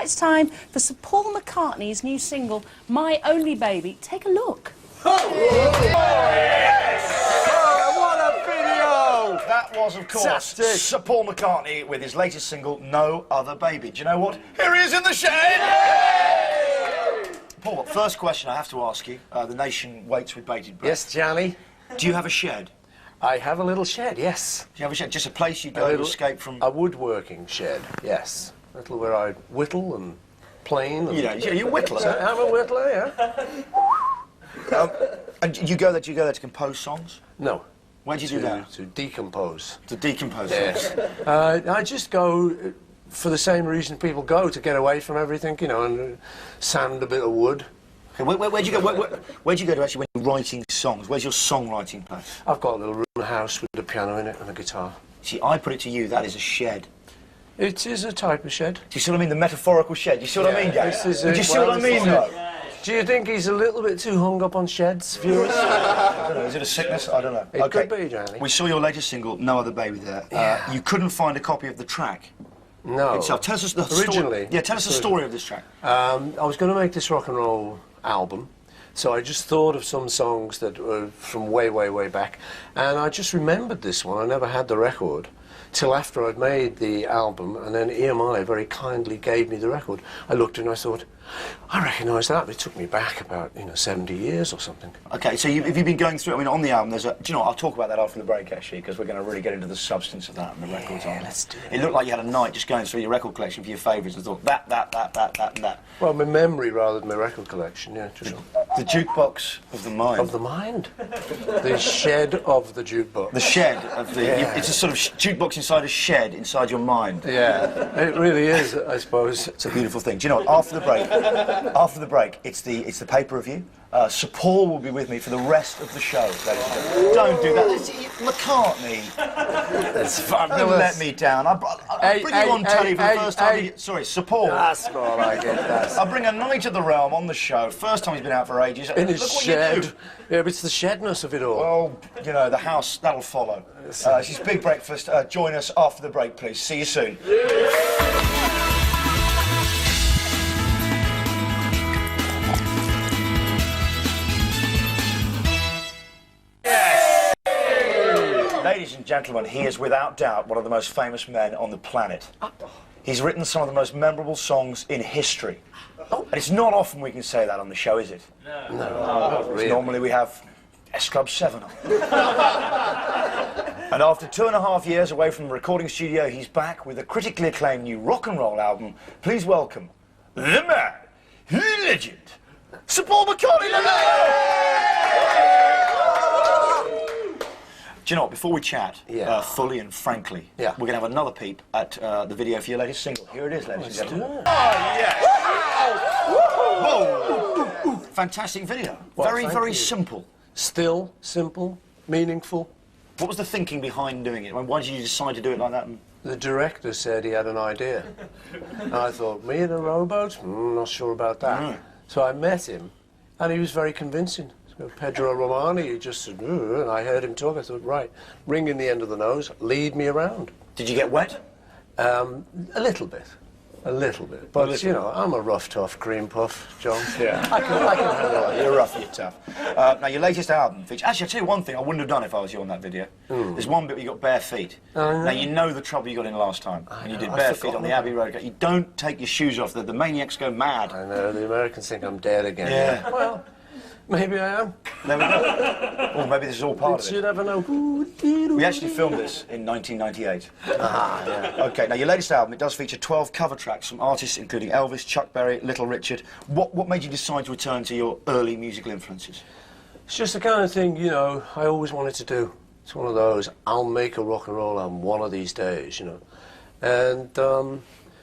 it's time for Sir Paul McCartney's new single, My Only Baby. Take a look. That was, of course, Sir Paul McCartney with his latest single, No Other Baby. Do you know what? Here he is in the shed! Paul, first question I have to ask you. The nation waits with bated breath. Yes, Johnny? Do you have a shed? I have a little shed, yes. Do you have a shed? Just a place you go to escape from... A woodworking shed, yes. A little where I whittle and plane. And You're a whittler. I'm a whittler, yeah. And you go there to compose songs? No. Where do you do that? To decompose. To decompose yes. songs? I just go for the same reason people go, to get away from everything, you know, and sand a bit of wood. Okay, where'd you go? Where'd you go to actually when you're writing songs? Where's your songwriting place? I've got a little room house with a piano in it and a guitar. See, I put it to you, that is a shed. It is a type of shed. Do you see what I mean? The metaphorical shed. Do you see what I mean, Gary? Do you see what I mean, though? Do you think he's a little bit too hung up on sheds, viewers? I don't know. Is it a sickness? I don't know. It could be, Johnny. We saw your latest single, No Other Baby, there. You couldn't find a copy of the track. No. Itself. Tell us the Originally. story. Yeah, tell us the story of this track. I was going to make this rock and roll album, so I just thought of some songs that were from way, way, way back, and I just remembered this one. I never had the record till after I'd made the album, and then EMI very kindly gave me the record. I looked and I thought, I recognise that, but it took me back about, 70 years or something. Okay, so have you been going through, I mean, on the album, do you know what, I'll talk about that after the break, actually, because we're going to really get into the substance of that and the records on it. Let's do it. It looked like you had a night just going through your record collection for your favourites and thought, that, and that. Well, my memory rather than my record collection, yeah. Just the jukebox of the mind. Of the mind. The shed of the jukebox. The shed of the... Yeah. It's a sort of jukebox inside a shed inside your mind. Yeah, it really is, I suppose. It's a beautiful thing. Do you know what, after the break, it's the paper review. Sir Paul will be with me for the rest of the show, ladies and gentlemen. Don't do that. McCartney. It's fabulous. Don't let me down. I'll bring you on telly for the first time. Sorry, Sir Paul. That's more like it. I'll bring a Knight of the Realm on the show. First time he's been out for ages. In his shed. Yeah, but it's the shedness of it all. Well, the house, that'll follow. This is Big Breakfast. Join us after the break, please. See you soon. Ladies and gentlemen, he is without doubt one of the most famous men on the planet. He's written some of the most memorable songs in history. And it's not often we can say that on the show, is it? No, not really. Normally we have S Club 7 on. And after 2.5 years away from the recording studio, he's back with a critically acclaimed new rock and roll album. Please welcome the man, the legend, Sir Paul McCartney. Do you know what, before we chat, fully and frankly, we're going to have another peep at the video for your latest single. Here it is, ladies and gentlemen. Oh, yes! Whoa! Fantastic video. Well, very simple. Still, simple, meaningful. What was the thinking behind doing it? Why did you decide to do it like that? The director said he had an idea. And I thought, me in a rowboat? Not sure about that. Mm. So I met him, and he was very convincing. Pedro Romani, he just said, and I heard him talk. I thought, right, ring in the end of the nose, lead me around. Did you get wet? A little bit. But, I'm a rough, tough cream puff, John. Yeah. I can handle it. You're rough, you're tough. Now, your latest album features... Actually, I'll tell you one thing I wouldn't have done if I was you on that video. There's one bit where you got bare feet. Now, you know the trouble you got in last time. And you did bare feet on the Abbey Road. You don't take your shoes off. The maniacs go mad. I know, the Americans think I'm dead again. Yeah. Well, maybe I am. There we go. Or maybe this is all part of it. You never know. We actually filmed this in 1998. Yeah. OK, now your latest album, it does feature 12 cover tracks from artists including Elvis, Chuck Berry, Little Richard. What made you decide to return to your early musical influences? It's just the kind of thing, I always wanted to do. It's one of those, I'll make a rock and roll album one of these days, And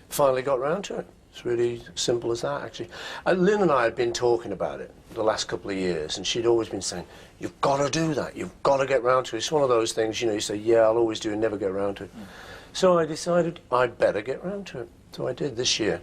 finally got round to it. It's really simple as that, actually. Lynn and I had been talking about it the last couple of years, and she'd always been saying, you've got to do that, you've got to get round to it. It's one of those things, you say, yeah, I'll always do and never get round to it. So I decided I'd better get round to it. So I did this year.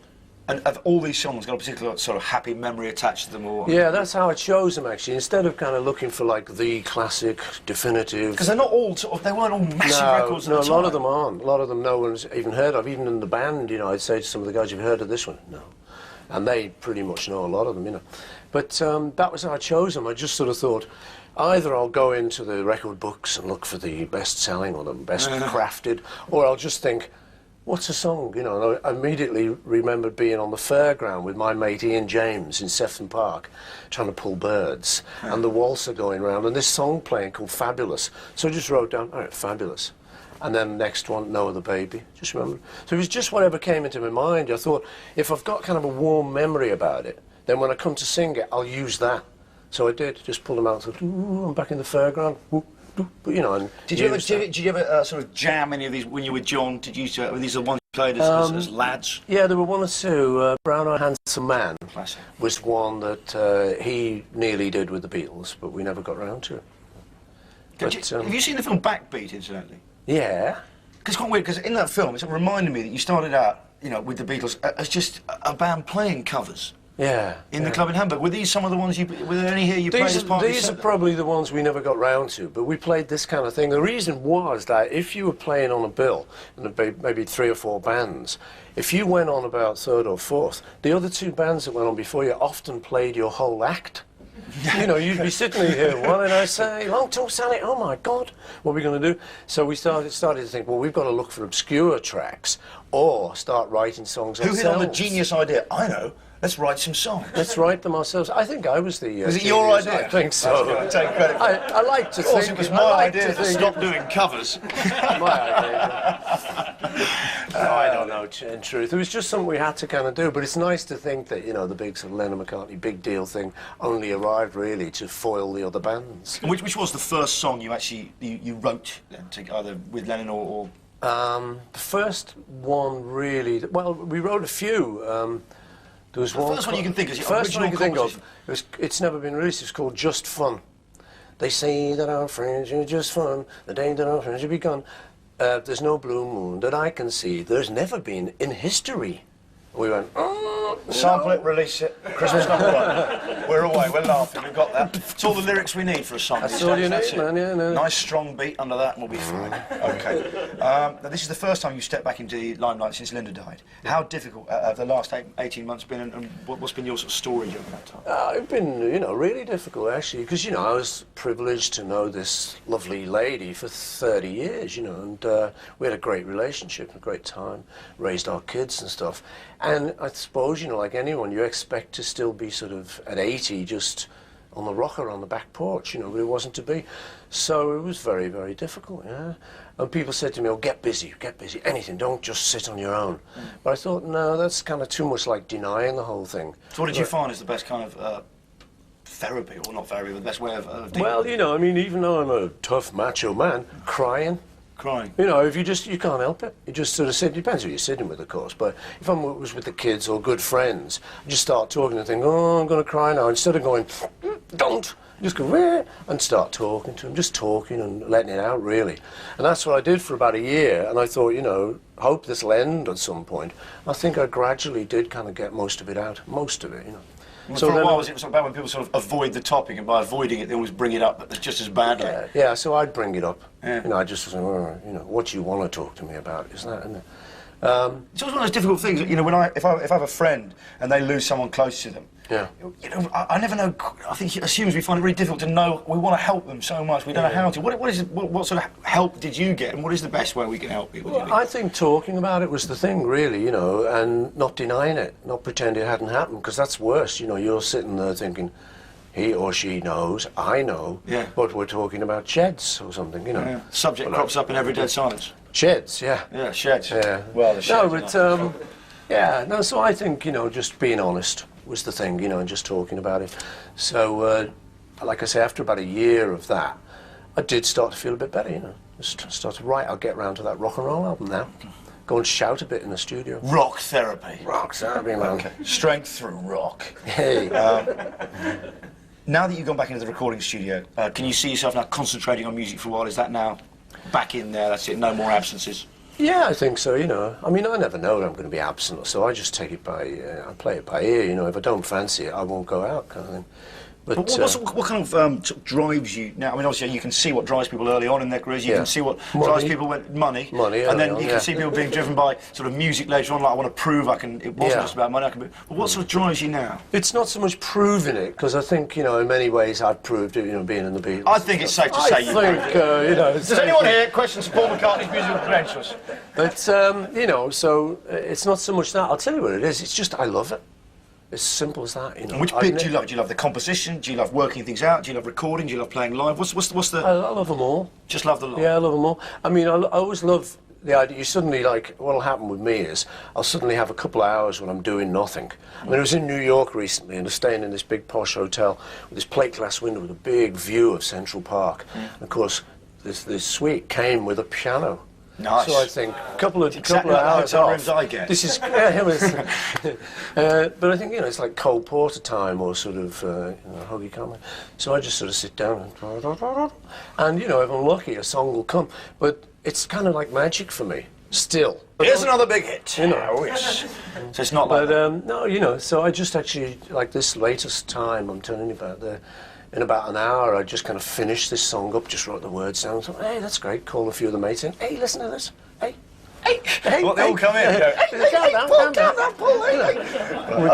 And have all these songs got a particular sort of happy memory attached to them? Or Yeah, that's how I chose them, actually. Instead of kind of looking for, like, the classic, definitive... Because they're not all sort of, they weren't all massive records at the time. No, a lot of them aren't. A lot of them no one's even heard of. Even in the band, you know, I'd say to some of the guys, you've heard of this one? No. And they pretty much know a lot of them, you know. But that was how I chose them. I just sort of thought, either I'll go into the record books and look for the best-selling or the best crafted, or I'll just think, what's a song? You know, and I immediately remembered being on the fairground with my mate Ian James in Sefton Park, trying to pull birds, and the waltzer going round, and this song playing called Fabulous. So I just wrote down, all right, Fabulous. And then the next one, No Other Baby, just remember. So it was just whatever came into my mind. I thought, if I've got kind of a warm memory about it, then when I come to sing it, I'll use that. So I did, just pulled them out, thought, ooh, I'm back in the fairground, ooh. You know, and did you ever sort of jam any of these when you were John? Did you? I mean, these are the ones you played as lads. Yeah, there were one or two. Brown Eyed Handsome Man Classic. Was one that he nearly did with the Beatles, but we never got round to it. But, have you seen the film Backbeat, incidentally? Yeah. Because it's quite weird. Because in that film, it reminded me that you started out, you know, with the Beatles as just a band playing covers. Yeah. In the club in Hamburg. Were these some of the ones were there any here you played as part of the These set are then? probably the ones we never got round to, but we played this kind of thing. The reason was that if you were playing on a bill, and maybe 3 or 4 bands, if you went on about 3rd or 4th, the other 2 bands that went on before you often played your whole act. You know, you'd be sitting here, what did I say? Long Tall Sally, oh my God, what are we going to do? So we started to think, well, we've got to look for obscure tracks, or start writing songs ourselves. Who hit on the genius idea? I know. Let's write some songs. Let's write them ourselves. I think I was the. Was it your idea? I think so. I take credit. I like to think. Of course, it was my idea to stop doing covers. My idea. No, I don't know. In truth, it was just something we had to kind of do. But it's nice to think that, you know, the big sort of Lennon-McCartney big deal thing only arrived really to foil the other bands. And which was the first song you actually you wrote then, either with Lennon or? The first one really. Well, we wrote a few. There was the first one you can think of. The first one you can think of. It's never been released. It's called Just Fun. They say that our friends are just fun. The day that our friends will be gone. There's no blue moon that I can see. There's never been in history. We went, oh, sample it, release it. Christmas #1. We're away, we're laughing, we've got that. It's all the lyrics we need for a song. That's all you need, man, yeah. No. Nice strong beat under that and we'll be fine. Okay. Now this is the first time you've stepped back into the limelight since Linda died. How difficult have the last 18 months been, and what's been your sort of story during that time? It's been, you know, really difficult, actually, because, you know, I was privileged to know this lovely lady for 30 years, you know, and we had a great relationship, a great time, raised our kids and stuff. And I suppose, you know, like anyone, you expect to still be sort of at 80 just on the rocker on the back porch, you know, but it wasn't to be. So it was very, very difficult, yeah. And people said to me, oh, get busy, anything, don't just sit on your own. But I thought, no, that's kind of too much like denying the whole thing. So what did you find is the best kind of therapy, or not therapy, but the best way of dealing well, with it? you know, I mean, even though I'm a tough macho man, crying. You know, if you can't help it. You just sort of sit, depends who you're sitting with, of course, but if I was with the kids or good friends, I just start talking and think, oh, I'm going to cry now. Instead of going, don't, just go, where, and start talking to them, just talking and letting it out, really. And that's what I did for about a year, and I thought, you know, hope this will end at some point. I think I gradually did kind of get most of it out, you know. So for a while, was it sort of bad when people sort of avoid the topic, and by avoiding it, they always bring it up, but just as badly? Yeah, so I'd bring it up. Yeah. You know, I just was like, oh, you know, what do you want to talk to me about, isn't that? It's always one of those difficult things, you know, if I have a friend and they lose someone close to them, yeah. You know, I never know, I think he assumes we find it really difficult to know, we want to help them so much, we don't know how to. What sort of help did you get, and what is the best way we can help people? Well, I think talking about it was the thing, really, you know, and not denying it, not pretending it hadn't happened, because that's worse, you know, you're sitting there thinking, he or she knows, I know, but we're talking about sheds or something, you know. Yeah. Subject crops up in every dead silence. Sheds, yeah. Yeah, sheds. Yeah. Well, the sheds. No, but, yeah, no, so I think, you know, just being honest was the thing, you know, and just talking about it. So, like I say, after about a year of that, I did start to feel a bit better, you know. Just start to write, I'll get round to that rock and roll album now. Go and shout a bit in the studio. Rock therapy. Rock therapy, man. Okay. Strength through rock. Hey. Now that you've gone back into the recording studio, can you see yourself now concentrating on music for a while? Is that now back in there? That's it, no more absences? Yeah, I think so, you know. I mean, I never know that I'm going to be absent, so I just take it by, I play it by ear, you know. If I don't fancy it, I won't go out, kind of thing. But what kind of sort of drives you now? I mean, obviously you can see what drives people early on in their careers. You can see what drives people with money, and then you can see people being driven by sort of music later on. Like, I want to prove I can. It wasn't just about money. I can. But what sort of drives you now? It's not so much proving it, because I think, you know, in many ways I've proved it. You know, being in the Beatles. I think it's safe to say you. I think, you know. Does anyone here question Paul McCartney's musical credentials? But you know, so it's not so much that. I'll tell you what it is. It's just I love it. It's simple as that, you know. And which bit do you love? Do you love the composition? Do you love working things out? Do you love recording? Do you love playing live? What's the? I love them all. Just love the lot. Yeah, I love them all. I mean, I always love the idea. You suddenly, like, what'll happen with me is I'll suddenly have a couple of hours when I'm doing nothing. I mean, I was in New York recently and I was staying in this big posh hotel with this plate glass window with a big view of Central Park. And of course, this suite came with a piano. Nice. So I think a couple of exactly hours like off. rooms I get. This is, but I think, you know, it's like Cole Porter time or sort of you know, Huggy Comic. So I just sort of sit down and you know, if I'm lucky, a song will come. But it's kind of like magic for me. Still. Here's another big hit. You know. I wish. So it's not like But no, you know. So I just actually like this latest time I'm telling you about in about an hour, I just kind of finished this song up, just wrote the words down. Thought, hey, that's great. Call a few of the mates in. Hey, listen to this. Hey, hey. Well, they all come in. Calm down, Paul.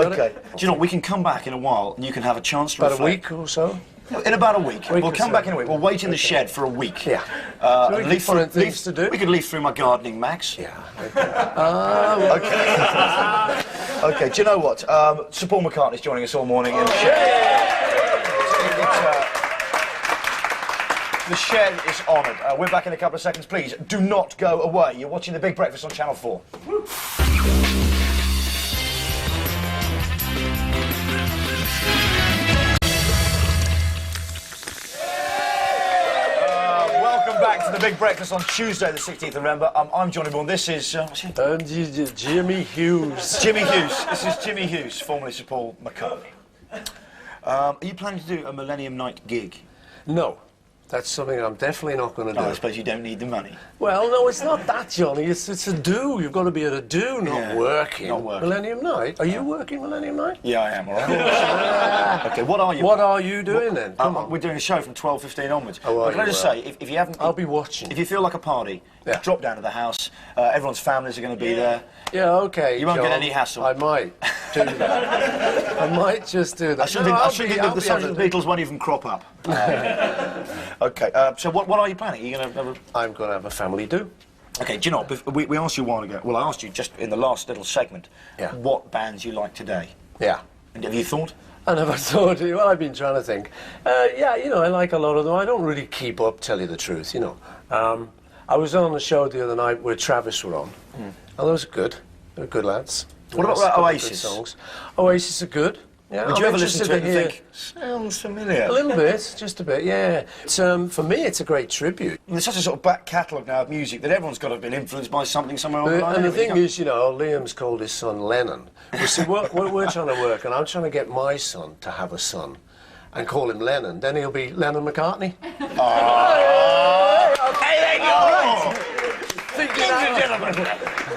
Okay. Do you know, we can come back in a while and you can have a chance to About a week or so. In about a week. We'll come back in a week. We'll wait in the shed for a week. Yeah. So we find things to do. We could leaf through my gardening, Max. Yeah. Okay. Okay, do you know what? Sir Paul McCartney's joining us all morning in the shed. The shed is honoured. We're back in a couple of seconds. Please do not go away. You're watching The Big Breakfast on Channel 4. Welcome back to The Big Breakfast on Tuesday, the 16th of November. I'm Johnny Bourne. This is... Jimmy Hughes. Jimmy Hughes. This is Jimmy Hughes, formerly Sir Paul McCartney. Are you planning to do a Millennium Night gig? No. That's something I'm definitely not going to do. I suppose you don't need the money. Well, no, it's not that, Johnny. It's a do. You've got to be at a do, not working. Not working. Millennium Night. Are you working Millennium Night? Yeah, I am, all right. Okay, what are you? What are you doing then? Come on. We're doing a show from 12:15 onwards. Oh, but can I just say, if you haven't... I'll be watching. If you feel like a party, drop down to the house. Everyone's families are going to be there. Yeah, okay, You won't John, get any hassle. I might do that. I might just do that. I shouldn't think the songs of the Beatles won't even crop up. Okay, so what are you planning? Are you going to have a... I'm going to have a family do. Okay, do you know, we asked you a while ago, well, I asked you just in the last little segment, what bands you like today. Yeah. And have you thought? I never thought, well, I've been trying to think. Yeah, you know, I like a lot of them. I don't really keep up, tell you the truth, you know. I was on a show the other night where Travis were on. Oh, those are good. They're good lads. What about Oasis? Songs. Oasis are good. Yeah, Would you ever listen to it and think, sounds familiar? A little bit, just a bit, yeah. It's, for me, it's a great tribute. And there's such a sort of back catalogue now of music that everyone's got to have been influenced by something somewhere along the line. And the thing is, you know, Liam's called his son Lennon. You see, we're trying to work, and I'm trying to get my son to have a son and call him Lennon. Then he'll be Lennon McCartney. Okay, there you go. Ladies and gentlemen,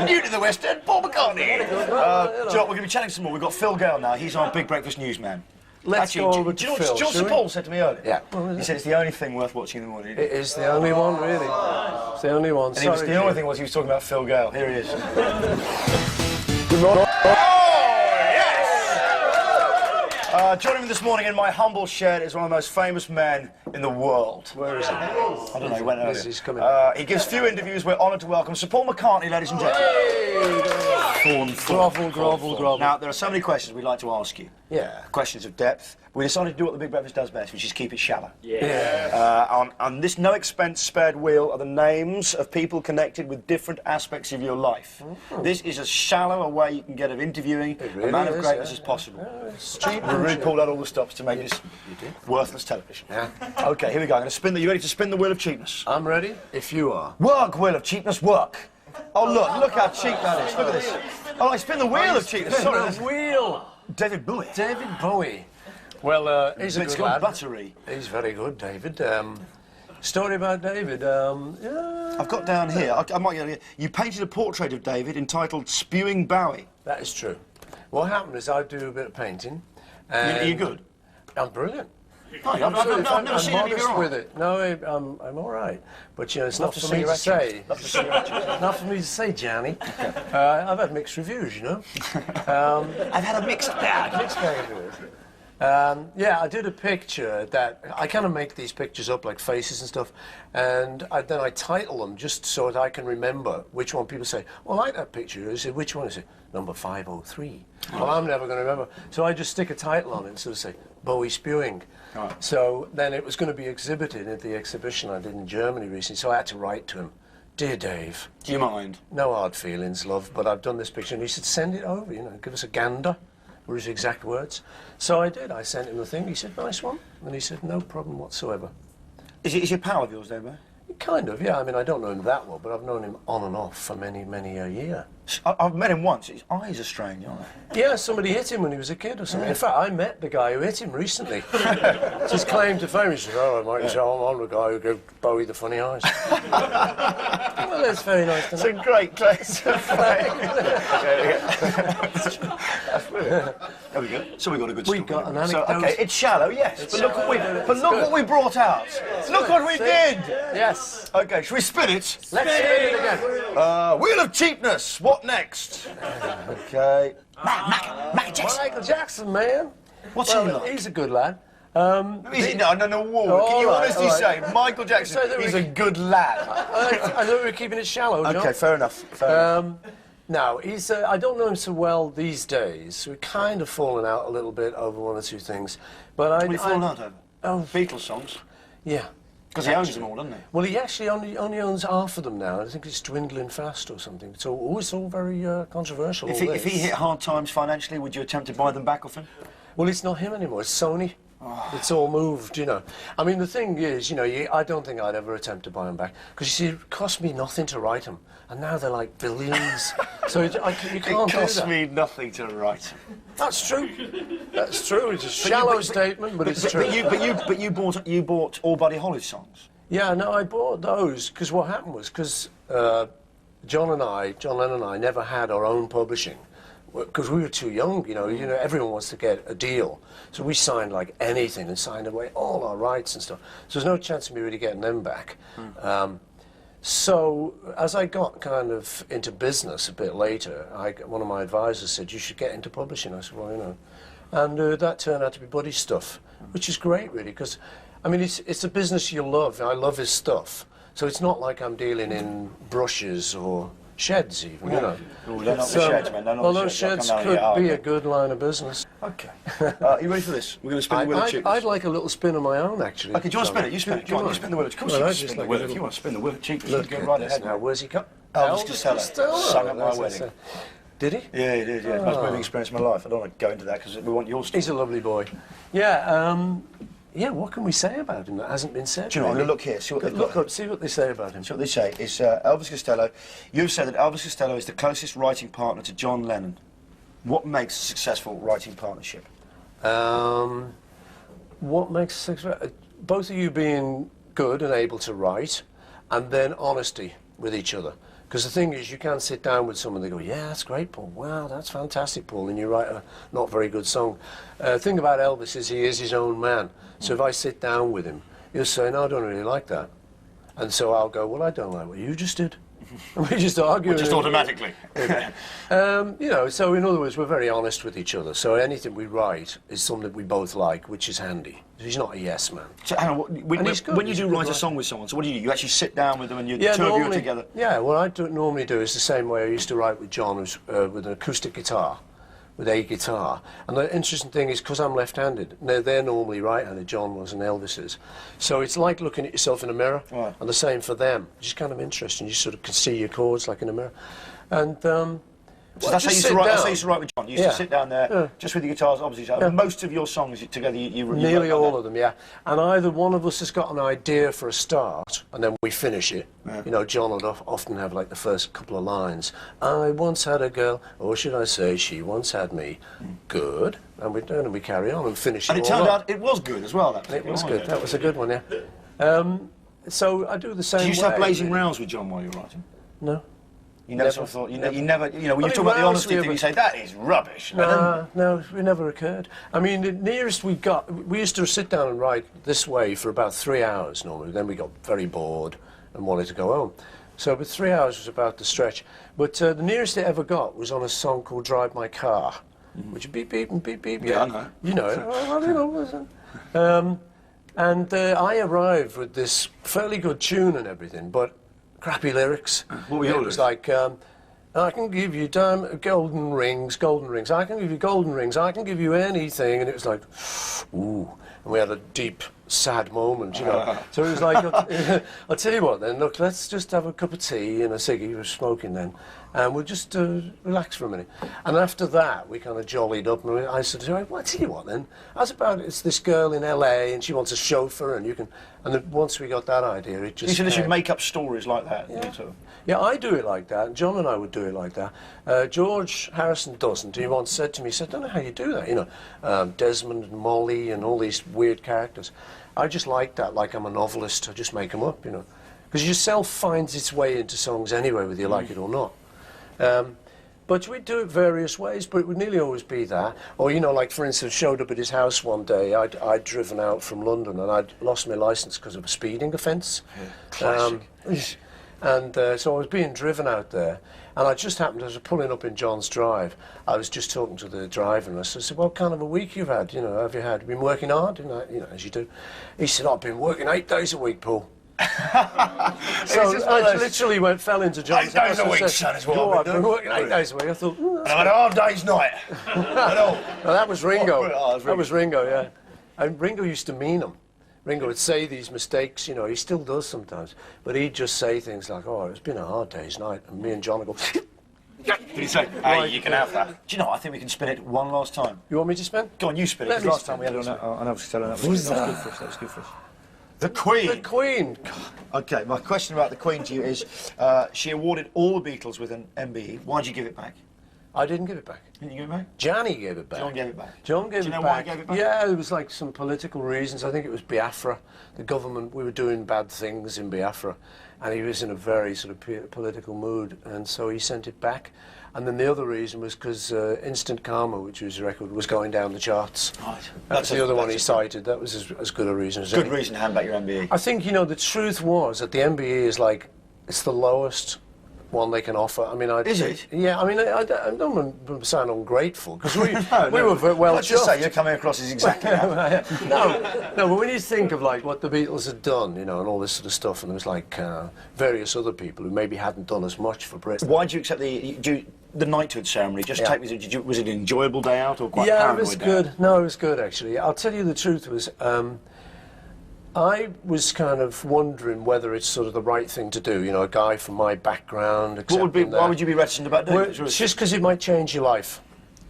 new to the West End, Paul McCartney. John, we're going to be chatting some more. We've got Phil Gale now. He's our Big Breakfast newsman. Let's go over to Phil, John Sir Paul said to me earlier? Yeah. He said it's the only thing worth watching in the morning. It is the only one, really. It's the only one. And the only thing was he was talking about Phil Gale. Here he is. Good morning. Joining me this morning in my humble shed is one of the most famous men in the world. Where is he? I don't know, he went earlier. He's coming. He gives few interviews. We're honoured to welcome Sir Paul McCartney, ladies and gentlemen. Grovel. Now, there are so many questions we'd like to ask you. Yeah. Questions of depth. We decided to do what the Big Breakfast does best, which is keep it shallow. Yeah. On this no-expense spared wheel are the names of people connected with different aspects of your life. This is as shallow a way you can get of interviewing a man of greatness as possible. We really pulled out all the stops to make this worthless television. Yeah. Okay, here we go. I'm going to spin you ready to spin the wheel of cheapness? I'm ready, if you are. Work, wheel of cheapness, work. Oh, look how cheap that is. Look at this. Oh, I spin the wheel of cheapness. Sorry. The wheel. David Bowie. David Bowie. Well, he's a It's good got lad. battery. He's very good, David. Story about David. Yeah, I've got down here, I might get it here. You painted a portrait of David entitled Spewing Bowie. that is true. What happened is I do a bit of painting. Are you good? I'm brilliant. Oh, I've never seen any of your art. with it. No, I'm all right. But you know, it's not for me to cigarette say. Love to see your actions. Not for me to say, Johnny. I've had mixed reviews, you know. I've had a mixed bag. Mixed bag of it. Yeah, I did a picture that I kind of make these pictures up like faces and stuff, and then I title them just so that I can remember which one. People say, "Well, I like that picture." I say, "Which one?" I say, "Number 503." Well, I'm never going to remember, so I just stick a title on it and sort of say Bowie spewing. Right. So then it was going to be exhibited at the exhibition I did in Germany recently. So I had to write to him, "Dear Dave, Do you mind? no hard feelings, love, but I've done this picture," and he said, "Send it over, you know, give us a gander," were his exact words. So I did. I sent him the thing. He said, "Nice one," and he said, "No problem whatsoever." Is he a pal of yours, Dave? Kind of, yeah. I mean, I don't know him that well, but I've known him on and off for many, many a year. I've met him once. His eyes are strange, aren't they? Yeah, somebody hit him when he was a kid or something. In fact, I met the guy who hit him recently. It's his claim to fame. He said, "Oh, I might say I'm the guy who gave Bowie the funny eyes." Well, that's very nice to know. It's a great place to fame. That's brilliant. There we go. So we got a good story. We got an So, anecdote. okay, it's shallow, yes, It's but look shallow, what but we brought out. Look what we See? did. Yes. Okay, shall we spin it? Let's spin it again. Wheel of Cheapness. What next? Okay. Mac Jackson. Michael Jackson, man. What's he like? He's a good lad. Is he? No. Oh, Can you all right, honestly all say Michael Jackson? So that He's we- a good lad. I thought we were keeping it shallow, John. Okay, fair enough. Fair enough. Now, he's, I don't know him so well these days. We've kind of fallen out a little bit over one or two things. But What are you falling out over? Oh, Beatles songs. yeah. Because he owns them all, doesn't he? Well, he actually only owns half of them now. I think it's dwindling fast or something. So it's all very controversial. If all he this. hit hard times financially, would you attempt to buy them back off him? Well, it's not him anymore. It's Sony. Oh. It's all moved, you know. I mean, the thing is, you know, I don't think I'd ever attempt to buy them back. Because, you see, it cost me nothing to write them. And now they're like billions. So you can't It do costs that. me nothing to write them. That's true. That's true. It's a shallow statement, but it's true. But you bought all Buddy Holly's songs. Yeah, no, I bought those because what happened was because John Lennon and I never had our own publishing because we were too young. You know, everyone wants to get a deal, so we signed like anything and signed away all our rights and stuff. So there's no chance of me really getting them back. So as I got kind of into business a bit later, one of my advisors said you should get into publishing. I said, well, you know, and that turned out to be Buddy's stuff, which is great, really, because. I mean, it's a business you love. I love his stuff. So it's not like I'm dealing in brushes or sheds even, you know. Oh, they're not the sheds, man. They're not well, the those sheds. sheds could be a good line of business. Okay. Are you ready for this? We're going to spin the wheel of cheapness. I'd like a little spin of my own, actually. Okay, do you want to spin it? You spin it. Go on, you spin the wheel of cheapness. Of course you can spin the wheel. If you want to spin the wheel of cheapness, you go right ahead. Now, where's he come? Elvis Costello. Sung at my wedding. Did he? Yeah, he did, yeah. It's the most moving experience of my life. I don't want to go into that because we want your story. He's a lovely boy. Yeah, yeah, what can we say about him that hasn't been said? Do you know, I'm really? going to look here, see what they've Look got. up, see what they say about him. So what they say is Elvis Costello. You've said that Elvis Costello is the closest writing partner to John Lennon. What makes a successful writing partnership? What makes successful? Both of you being good and able to write, and then honesty with each other. Because the thing is, you can't sit down with someone and they go, yeah, that's great, Paul. Wow, that's fantastic, Paul. And you write a not very good song. The thing about Elvis is he is his own man. So if I sit down with him, he'll say, no, I don't really like that. And so I'll go, well, I don't like what you just did. And we just argue. Just automatically. You know, so in other words, we're very honest with each other. So anything we write is something that we both like, which is handy. He's not a yes man. So, Hannah, when you do write a song with someone, so what do? You actually sit down with them and you two of you are together? Yeah, what I normally do is the same way I used to write with John, who's, with an acoustic guitar, with a guitar. And the interesting thing is, because I'm left-handed, they're normally right-handed, John was and Elvis is. So it's like looking at yourself in a mirror, right. And the same for them. It's just kind of interesting. You sort of can see your chords like in a mirror. And so that's how you used to write. That's how you used to write with John. You used to sit down there, just with the guitars, obviously. So most of your songs together, you nearly all of them, yeah. And either one of us has got an idea for a start, and then we finish it. Yeah. You know, John would often have like the first couple of lines. I once had a girl, or should I say, she once had me. Good. And we carry on and finish it. And it turned out it was good as well. It was good. That was a good one, yeah. So I do the same way. Did you start blazing rows with John while you were writing? No. You never sort of thought, you never, you know, when you talk about the honesty thing, you say, that is rubbish. No, it never occurred. I mean, the nearest we got, we used to sit down and write this way for about 3 hours normally, then we got very bored and wanted to go home. So, but 3 hours was about the stretch. But the nearest it ever got was on a song called Drive My Car, which beep, beep, and beep, beep. Yeah, I know. You know it. Well, you know, and I arrived with this fairly good tune and everything, but crappy lyrics. What were your lyrics? It was like, I can give you golden rings. I can give you golden rings. I can give you anything. And it was like, ooh. And we had a deep, sad moment, you know. So it was like, I'll tell you what then, look, let's just have a cup of tea and a ciggy. We were smoking then. And we'll just relax for a minute. And after that, we kind of jollied up. And I said, well, I'll tell you what then. How's about it's this girl in LA and she wants a chauffeur and you can... And then once we got that idea, it just... You said you should make up stories like that. Yeah. Sort of. Yeah, I do it like that. John and I would do it like that. George Harrison doesn't. He once said to me, he said, I don't know how you do that, you know. Desmond and Molly and all these weird characters. I just like that, like I'm a novelist. I just make them up, you know. Because yourself finds its way into songs anyway, whether you like it or not. But we'd do it various ways, but it would nearly always be that. Or, you know, like, for instance, showed up at his house one day. I'd driven out from London and I'd lost my licence because of a speeding offence. Yeah. Classic. So I was being driven out there, and I just happened, as I was pulling up in John's drive, I was just talking to the driver, and I said, what kind of a week you've had, you know, have you had? Been working hard, you know, as you do. He said, I've been working 8 days a week, Paul. So I literally fell into John's house. 8 days a week, son, is what I've been doing. Working 8 days a week. I thought, and I had a half day's night. No, that was Ringo. Oh, that was Ringo, yeah. And Ringo used to mean them. Ringo would say these mistakes, you know, he still does sometimes, but he'd just say things like, oh, it's been a hard day's night, and me and John would go, Did he say, hey, you can have that? Do you know what, I think we can spin it one last time. You want me to spin? Go on, you spin it, because last time we had it on that, I know it's telling that. That was good for us, that was good for us. The Queen. The Queen. Okay, my question about the Queen to you is, she awarded all the Beatles with an MBE. Why'd you give it back? I didn't give it back. Didn't you give it back? Johnny gave it back. John gave it back. John gave it back. Do you know why he gave it back? Yeah, it was like some political reasons. I think it was Biafra. The government, we were doing bad things in Biafra, and he was in a very sort of political mood, and so he sent it back. And then the other reason was because Instant Karma, which was a record, was going down the charts. Right. That's the other one he cited. That was as good a reason as any. Good reason to hand back your MBE. I think, you know, the truth was that the MBE is like, it's the lowest one they can offer. I mean, Is it? Yeah, I mean, I don't want to sound ungrateful, because we we were very well Let's just say chuffed. you're coming across as exactly that. No, but when you think of like what the Beatles had done, you know, and all this sort of stuff, and there was like various other people who maybe hadn't done as much for Britain. Why did you accept the knighthood ceremony? Just take me to, was it an enjoyable day out or quite Yeah, it paranoid was day good. out? No, it was good actually. I'll tell you the truth was, I was kind of wondering whether it's sort of the right thing to do. You know, a guy from my background. What would be? Why would you be reticent about doing it? It's just because it might change your life.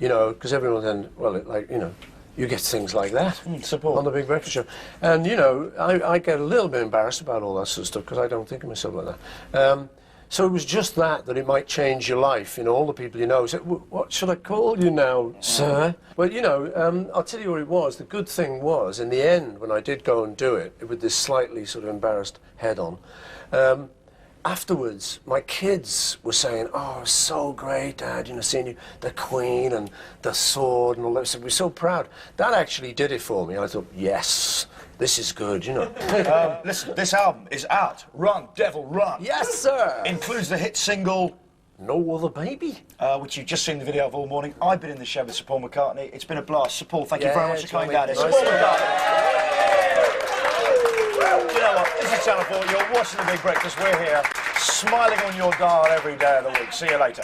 You know, because everyone then, well, like, you know, you get things like that support on the Big Breakfast Show. And, you know, I get a little bit embarrassed about all that sort of stuff because I don't think of myself like that. So it was just that it might change your life. You know, all the people you know say, what should I call you now, sir? Well, you know, I'll tell you what it was. The good thing was, in the end, when I did go and do it, with this slightly sort of embarrassed head on, afterwards, my kids were saying, oh, so great, Dad, you know, seeing you, the Queen and the sword and all that. So we're so proud. That actually did it for me. I thought, yes, this is good, you know. Listen, this album is out. Run, Devil, Run. Yes, sir. Includes the hit single, No Other Baby. which you've just seen the video of all morning. I've been in the show with Sir Paul McCartney. It's been a blast. Sir Paul, thank you very much for coming down here. Sir Paul McCartney. You know what? This is Channel 4. You're watching The Big Breakfast. We're here, smiling on your dial every day of the week. See you later.